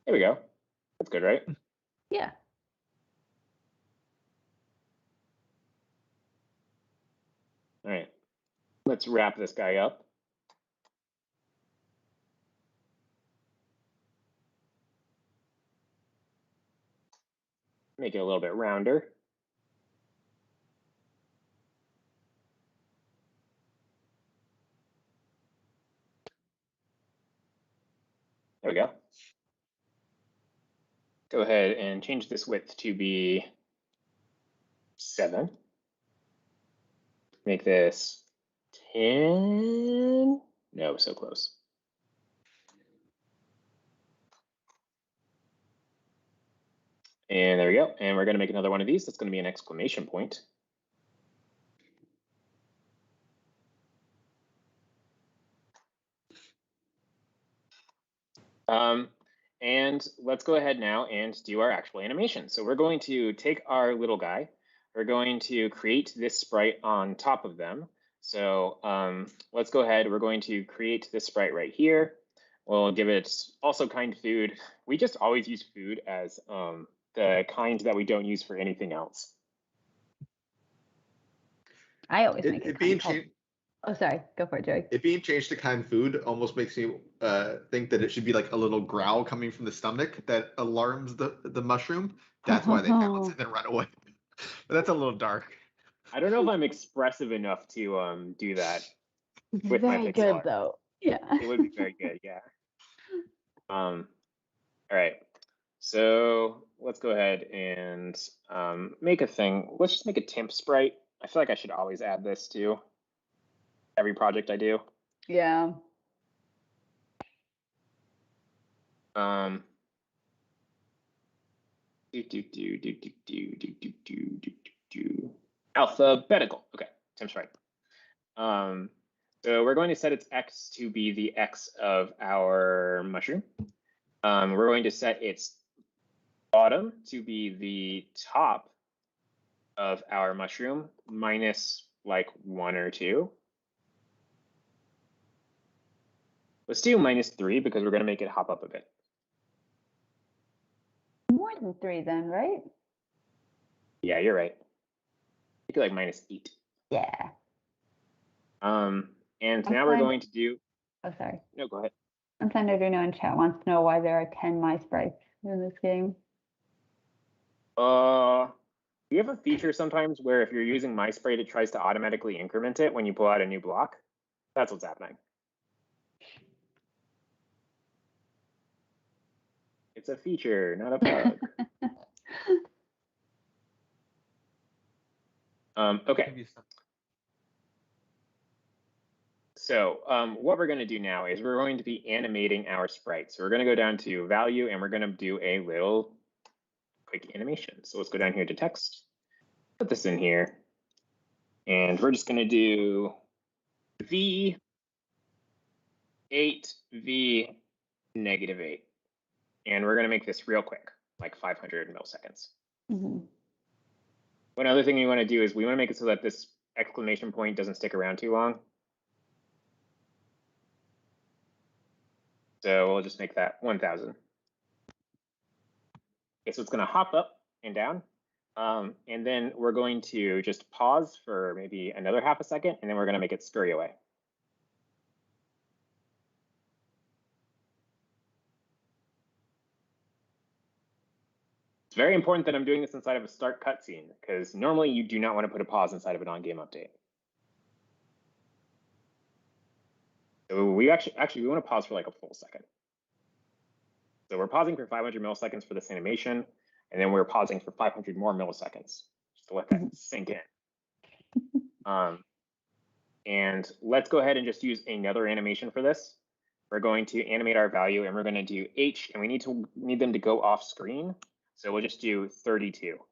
There we go. That's good, right? Yeah. All right. Let's wrap this guy up. Make it a little bit rounder. There we go. Go ahead and change this width to be 7. Make this 10. No, so close. And there we go. And we're going to make another one of these. That's going to be an exclamation point. And let's go ahead now and do our actual animation. So we're going to take our little guy. We're going to create this sprite on top of them. So let's go ahead. We're going to create this sprite right here. We'll give it also kind food. We just always use food as the kind that we don't use for anything else. I always make It being changed. Oh, sorry. Go for it, Joey. It being changed to canned food almost makes me think that it should be like a little growl coming from the stomach that alarms the mushroom. That's why they bounce and then run away. But that's a little dark. I don't know if I'm expressive enough to do that with my Very pixel good art. though. Yeah. It would be very good, yeah. All right. So let's go ahead and make a thing. Let's just make a temp sprite. I feel like I should always add this to every project I do. Yeah. Alphabetical. Okay, temp sprite. So we're going to set its x to be the x of our mushroom. We're going to set its bottom to be the top of our mushroom minus like 1 or 2. Let's do -3 because we're going to make it hop up a bit. More than 3 then, right? Yeah, you're right. Make it like -8. Yeah. And now we're going to do. Oh, sorry. No, go ahead. I'm Arduino in chat wants to know why there are 10 my sprites in this game. We have a feature sometimes where if you're using MySprite, it tries to automatically increment it when you pull out a new block. That's what's happening. It's a feature, not a bug. Okay. So what we're going to do now is we're going to be animating our sprite. So we're going to go down to value and we're going to do a little quick animation. So let's go down here to text, put this in here, and we're just going to do V8, V -8. And we're going to make this real quick, like 500 milliseconds. Mm-hmm. One other thing we want to do is we want to make it so that this exclamation point doesn't stick around too long. So we'll just make that 1000. Okay, so it's going to hop up and down. And then we're going to just pause for maybe another half a second, and then we're going to make it scurry away. It's very important that I'm doing this inside of a start cutscene, because normally you do not want to put a pause inside of an on-game update. So we actually we want to pause for like a full second. So we're pausing for 500 milliseconds for this animation, and then we're pausing for 500 more milliseconds just to let that sink in. And let's go ahead and just use another animation for this. We're going to animate our value, and we're going to do H, and we need them to go off screen. So we'll just do 32.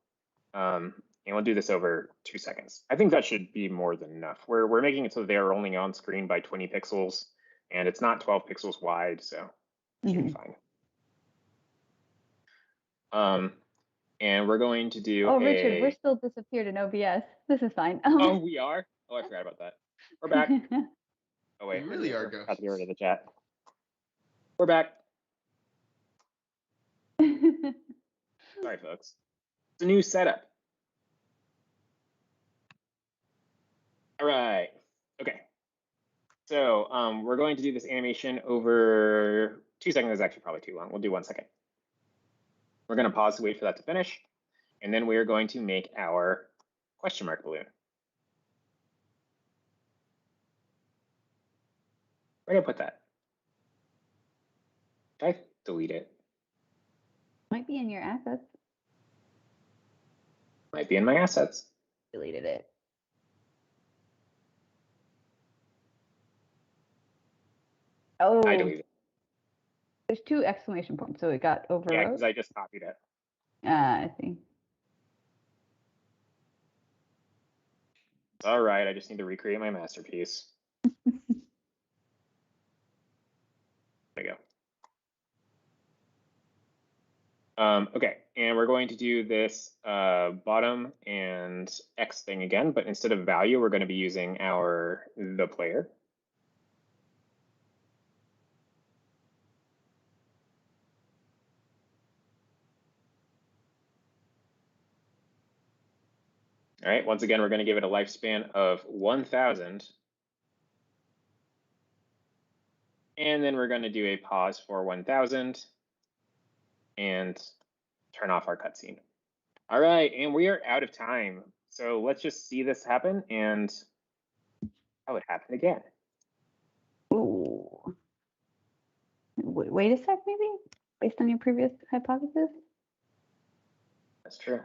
And we'll do this over 2 seconds. I think that should be more than enough. We're making it so they are only on screen by 20 pixels, and it's not 12 pixels wide, so it should be fine. And we're going to do Richard, we're still disappeared in OBS. This is fine. Oh, we are? Oh, I forgot about that. We're back. Oh, wait. We really are, Ghost. Have to get rid of the chat. We're back. Sorry, folks. It's a new setup. All right. Okay. So we're going to do this animation over 2 seconds. Is actually probably too long. We'll do 1 second. We're going to pause to wait for that to finish. And then we are going to make our question mark balloon. Where did I put that? Did I delete it? Might be in your assets. Might be in my assets. Deleted it. Oh, I deleted it. there's 2 exclamation points, so it got Yeah, overwrote. because I just copied it. I see. All right, I just need to recreate my masterpiece. There we go. Okay, and we're going to do this bottom and X thing again, but instead of value, we're going to be using the player. All right, once again, we're going to give it a lifespan of 1,000. And then we're going to do a pause for 1,000 and turn off our cutscene. All right, and we are out of time. So let's just see this happen, and that would happen again. Ooh. Wait a sec, maybe? Based on your previous hypothesis? That's true.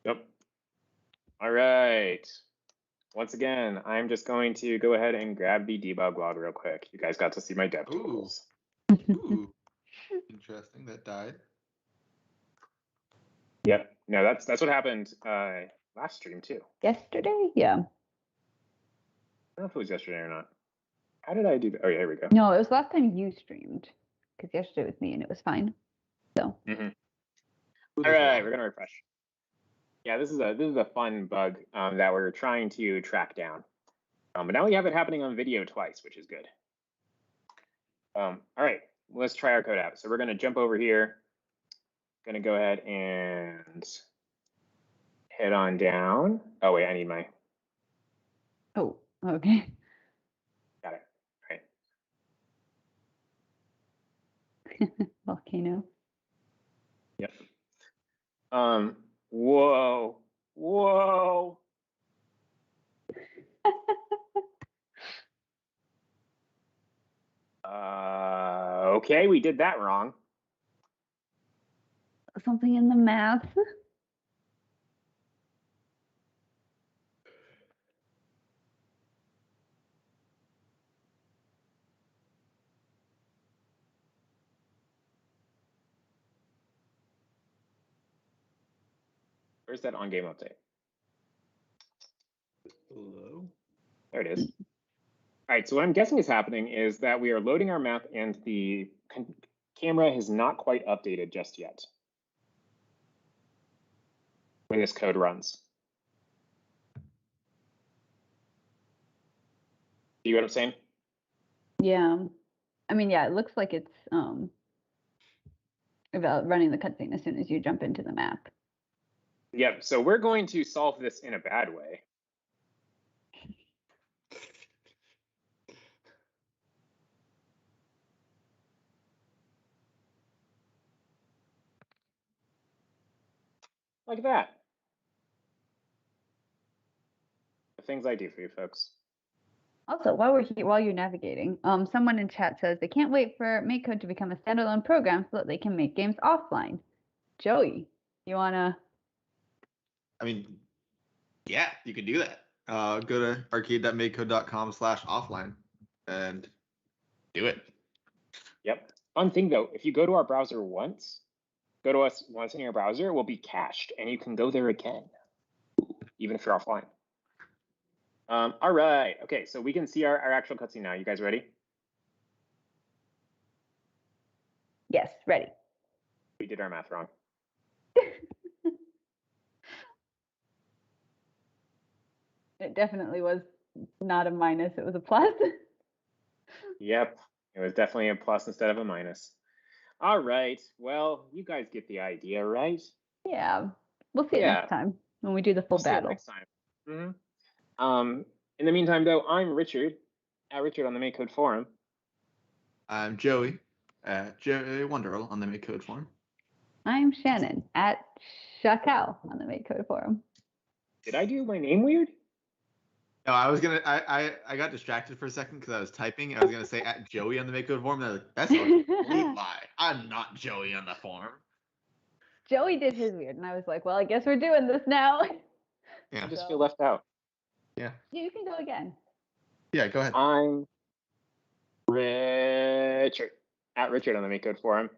Yep. All right. Once again, I'm just going to go ahead and grab the debug log real quick. You guys got to see my dev tools. Ooh, interesting. That died. Yep. No, that's what happened last stream too. Yesterday? Yeah. I don't know if it was yesterday or not. How did I do that? Oh, yeah, here we go. No, it was last time you streamed, because yesterday was me and it was fine. So. All right, we're gonna refresh. Yeah, this is a fun bug that we're trying to track down. But now we have it happening on video twice, which is good. All right, let's try our code out. So we're gonna jump over here. Gonna go ahead and head on down. Oh wait, I need my. Oh, okay. Got it. All right. Volcano. Yep. Whoa. Okay, we did that wrong. Something in the math. Where's that on-game update? Hello. There it is. All right, so what I'm guessing is happening is that we are loading our map and the camera has not quite updated just yet when this code runs. Do you get what I'm saying? Yeah. I mean, yeah, it looks like it's about running the cutscene as soon as you jump into the map. Yep, so we're going to solve this in a bad way. Like that. The things I do for you folks. Also, while we're here, while you're navigating, someone in chat says they can't wait for MakeCode to become a standalone program so that they can make games offline. Joey, you wanna? I mean, yeah, you can do that. Go to arcade.makecode.com/offline and do it. Yep. Fun thing though, if you go to our browser once, go to us once in your browser, it will be cached and you can go there again, even if you're offline. All right. Okay, so we can see our actual cutscene now. You guys ready? Yes, ready. We did our math wrong. It definitely was not a minus, it was a plus. Yep, it was definitely a plus instead of a minus. All right, well, you guys get the idea, right? Yeah, we'll see it Yeah. next time when we do the full We'll see it battle. next time. In the meantime, though, I'm Richard, at Richard on the MakeCode forum. I'm Joey, Joey Wonderl on the MakeCode forum. I'm Shannon at Shakao on the MakeCode forum. Did I do my name weird? No, I was gonna. I got distracted for a second because I was typing. I was gonna say at Joey on the MakeCode forum. And I was like, that's a complete lie. I'm not Joey on the forum. Joey did his weird, and I was like, well, I guess we're doing this now. Yeah. I just feel left out. Yeah. You can go again. Yeah. Go ahead. I'm Richard, at Richard on the MakeCode forum.